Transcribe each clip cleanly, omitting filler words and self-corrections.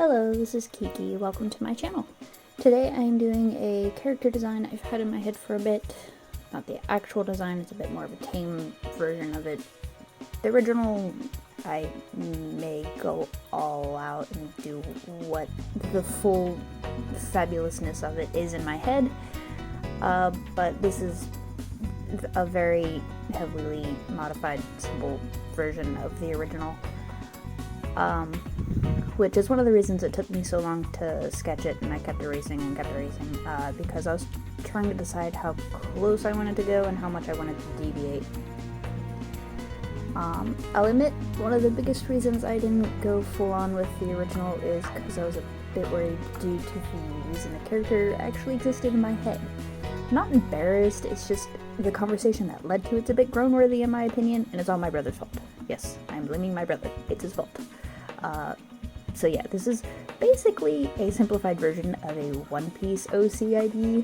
Hello, this is Kiki. Welcome to my channel. Today I am doing a character design I've had in my head for a bit. Not the actual design, it's a bit more of a tame version of it. The original, I may go all out and do what the full fabulousness of it is in my head. But this is a very heavily modified, simple version of the original. Which is one of the reasons it took me so long to sketch it, and I kept erasing, because I was trying to decide how close I wanted to go and how much I wanted to deviate. I'll admit, one of the biggest reasons I didn't go full on with the original is because I was a bit worried due to the reason the character actually existed in my head. I'm not embarrassed, it's just the conversation that led to it's a bit groan-worthy in my opinion, and it's all my brother's fault. Yes, I'm blaming my brother. It's his fault. So yeah, this is basically a simplified version of a One Piece OC idea.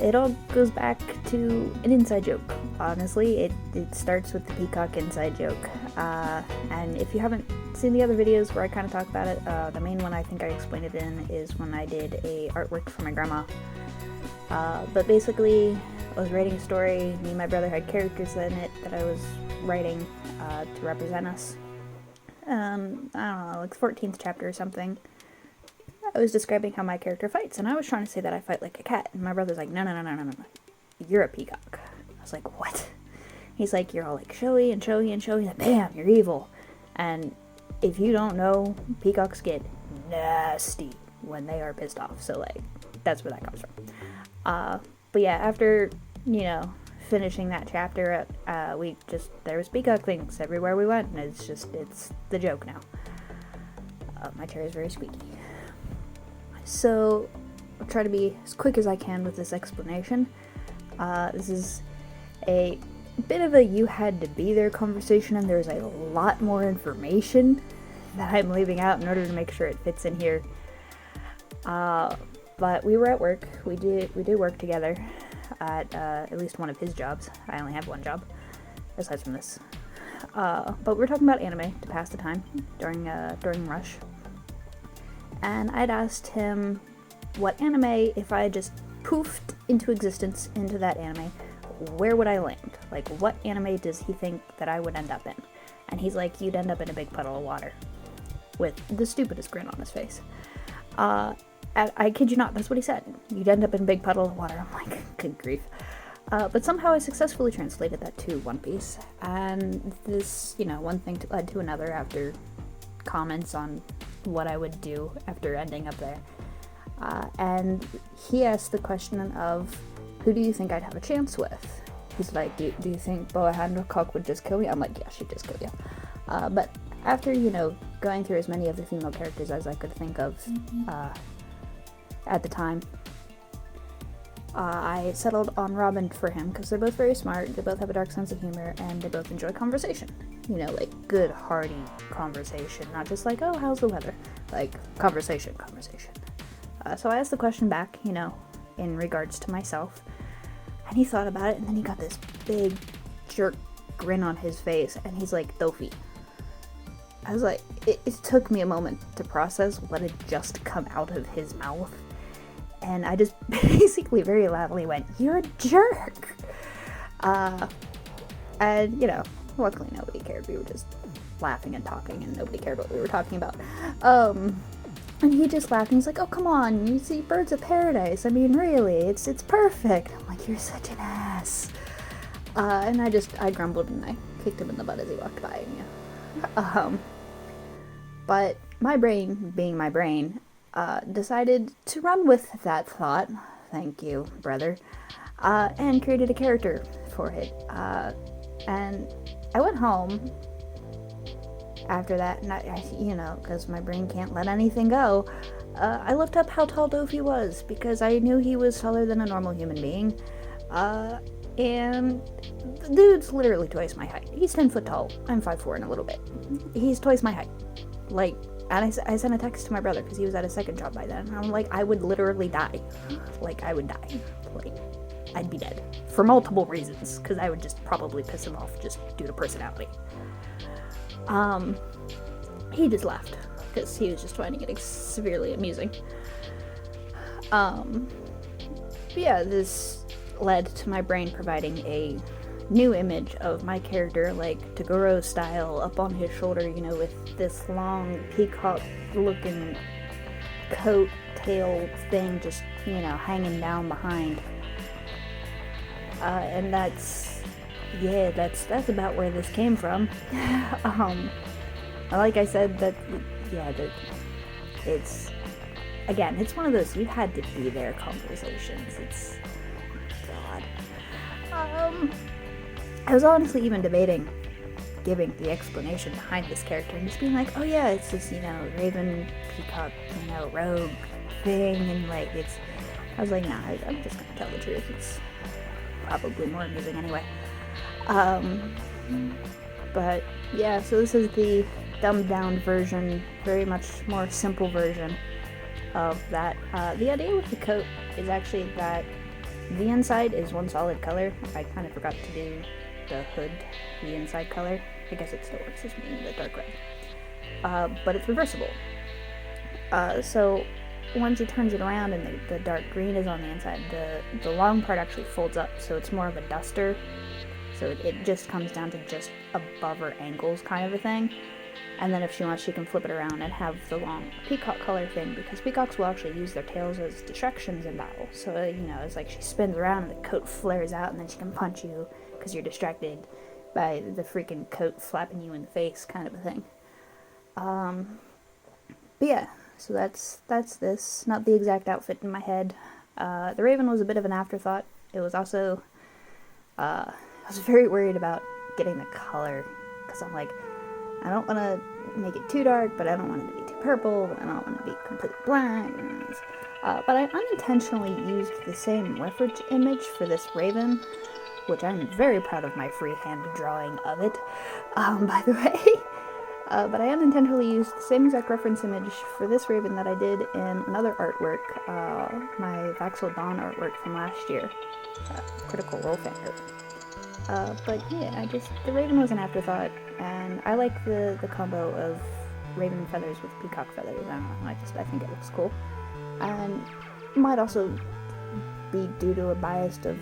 It all goes back to an inside joke. Honestly, it starts with the peacock inside joke. And if you haven't seen the other videos where I kind of talk about it, the main one I think I explained it in is when I did a artwork for my grandma. But basically, I was writing a story, me and my brother had characters in it that I was writing to represent us. I don't know, like the 14th chapter or something. I was describing how my character fights, and I was trying to say that I fight like a cat, and my brother's like, no, you're a peacock. I was like, what? He's like, you're all like showy and showy and showy, like, bam, you're evil. And if you don't know, peacocks get nasty when they are pissed off, so like, that's where that comes from. But yeah, after, finishing that chapter, there was peacock things everywhere we went, and it's the joke now. My chair is very squeaky. So, I'll try to be as quick as I can with this explanation. This is a bit of a you had to be there conversation, and there's a lot more information that I'm leaving out in order to make sure it fits in here. But we were at work. We did work together at least one of his jobs. I only have one job, aside from this. But we were talking about anime to pass the time during rush. And I'd asked him what anime, if I just poofed into existence into that anime, where would I land? Like, what anime does he think that I would end up in? And he's like, you'd end up in a big puddle of water, with the stupidest grin on his face. I kid you not, that's what he said. You'd end up in a big puddle of water. I'm like, good grief. But somehow I successfully translated that to One Piece. And this, one thing led to another after comments on what I would do after ending up there. And he asked the question of, who do you think I'd have a chance with? He's like, do you think Boa Hancock would just kill me? I'm like, yeah, she'd just kill you. But after, going through as many of the female characters as I could think of, at the time, I settled on Robin for him because they're both very smart, they both have a dark sense of humor, and they both enjoy conversation. Like good, hearty conversation, not just like, oh, how's the weather? Like, conversation. So I asked the question back, in regards to myself, and he thought about it, and then he got this big jerk grin on his face, and he's like, Dofi. I was like, it took me a moment to process what had just come out of his mouth. And I just basically very loudly went, you're a jerk! And, luckily nobody cared. We were just laughing and talking, and nobody cared what we were talking about. And he just laughed, and he's like, oh, come on, you see Birds of Paradise. I mean, really, it's perfect. I'm like, you're such an ass. And I grumbled, and I kicked him in the butt as he walked by, but my brain, being my brain, decided to run with that thought, thank you, brother, and created a character for it. And I went home after that, and because my brain can't let anything go, I looked up how tall Dofi was, because I knew he was taller than a normal human being, and the dude's literally twice my height. He's 10 foot tall. I'm 5'4" and a little bit. He's twice my height. Like, and I sent a text to my brother because he was at his second job by then. And I'm like, I would literally die. Like, I would die. Like, I'd be dead. For multiple reasons, because I would just probably piss him off just due to personality. He just laughed, because he was just finding it severely amusing. But yeah, this led to my brain providing a new image of my character, like Tagoro style, up on his shoulder, you know, with this long peacock looking coat tail thing just, you know, hanging down behind. And that's about where this came from. Like I said, it's one of those you had to be there conversations. It's, God. I was honestly even debating giving the explanation behind this character and just being like, oh yeah, it's this, you know, raven, peacock, you know, rogue thing, and like, I was like, nah, I'm just gonna tell the truth. It's probably more amusing anyway. But yeah, so this is the dumbed down version, very much more simple version of that. The idea with the coat is actually that the inside is one solid color. I kind of forgot to do the hood, the inside color. I guess it still works as me in the dark red. But it's reversible. So once he turns it around and the dark green is on the inside, the long part actually folds up, so it's more of a duster. So it just comes down to just above her ankles kind of a thing. And then if she wants, she can flip it around and have the long peacock color thing, because peacocks will actually use their tails as distractions in battle. So, you know, it's like she spins around and the coat flares out and then she can punch you because you're distracted by the freaking coat flapping you in the face kind of a thing. But yeah, so that's this. Not the exact outfit in my head. The raven was a bit of an afterthought. It was also, I was very worried about getting the color, because I'm like, I don't want to make it too dark, but I don't want it to be too purple, but I don't want it to be completely black. But I unintentionally used the same reference image for this raven, which I'm very proud of my freehand drawing of it, by the way. But I unintentionally used the same exact reference image for this raven that I did in another artwork, my Vaxel Dawn artwork from last year, Critical Role fan art. But yeah, the raven was an afterthought, and I like the combo of raven feathers with peacock feathers. I don't know, I think it looks cool. And might also be due to a bias of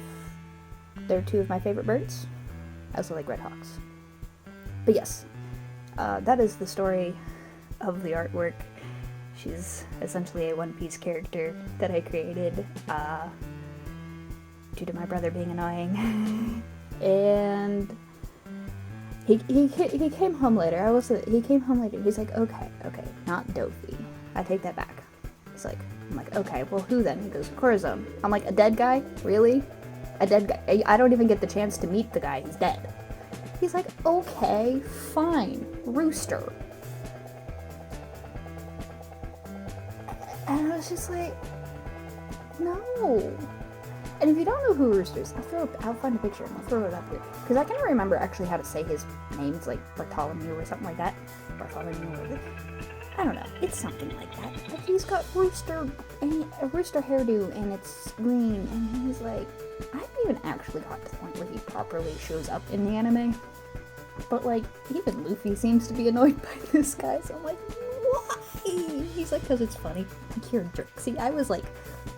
they're two of my favorite birds. I also like red hawks. But yes, that is the story of the artwork. She's essentially a One Piece character that I created, due to my brother being annoying. And he came home later. He came home later. He's like, okay, not Dofi. I take that back. I'm like, okay, well, who then? He goes, Corazon. I'm like, a dead guy? Really? A dead guy? I don't even get the chance to meet the guy. He's dead. He's like, okay, fine, Rooster. And I was just like, no. And if you don't know who Rooster is, I'll find a picture and I'll throw it up here. Because I can't remember actually how to say his name. It's like Bartholomew or something like that. Bartholomew or I don't know. It's something like that. But he's got a rooster hairdo and it's green. And he's like, I haven't even actually got to the point where he properly shows up in the anime. But like, even Luffy seems to be annoyed by this guy. So I'm like, why? He's like, because it's funny. Like, you're a jerk. See, I was like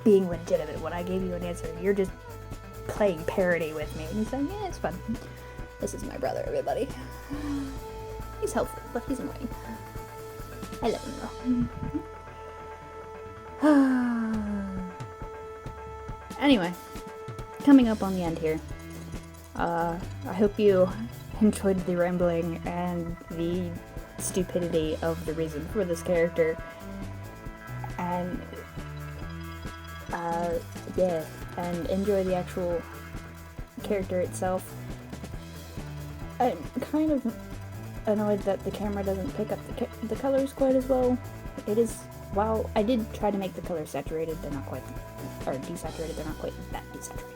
being legitimate when I gave you an answer. You're just playing parody with me. And he's like, yeah, it's fun. This is my brother, everybody. He's helpful, but he's annoying. I love him though. Anyway, coming up on the end here. I hope you enjoyed the rambling and the stupidity of the reason for this character. And yeah, and enjoy the actual character itself. I'm kind of annoyed that the camera doesn't pick up the colors quite as well. It is, while I did try to make the colors saturated, they're not quite, or desaturated, they're not quite that desaturated.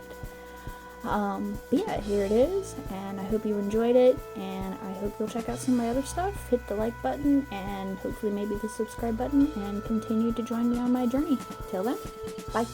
But yeah, here it is, and I hope you enjoyed it, and I hope you'll check out some of my other stuff, hit the like button, and hopefully maybe the subscribe button, and continue to join me on my journey. Till then, bye.